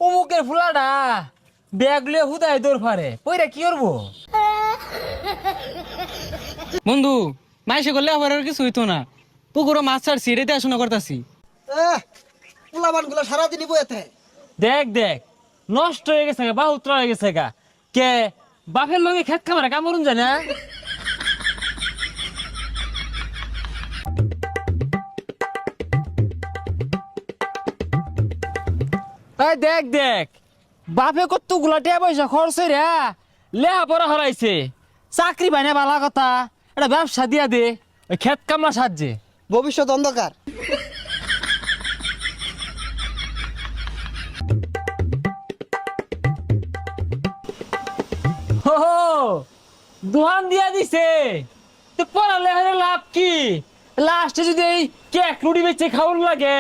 অমুকের ফুলাটা ব্যাগ লিয়ে হুদায় দৌড় ফারে পইরা কি করবো? বন্ধু মাইসে করলে আবার আর কিছু হইতো না। পুকুরও মাছ ছাড়ছি, রেতে আসনা করতাছি। পোলাবান গুলো সারাদিনই বইতে। দেখ দেখ নষ্ট হয়ে গেছে গা, বাহুত্র হয়ে গেছে গা। কে বাপের লগে খেত খামারে কামড়ুন যায় না? এই দেখ দেখ বাপে কত গুলা পয়সা খরচ রে লেহা পড়া হরাইছে, চাকরি পাই না বালা কথা, এটা ব্যবসা দিয়া দে ওই খেত কামলা সাহায্যে। ভবিষ্যৎ অন্ধকার। হো হো, দোহান দিয়া দিছে তো পড়ালে লাভ কি? লাস্টে যদি এই কেক রুটি বেচে খাওয়ার লাগে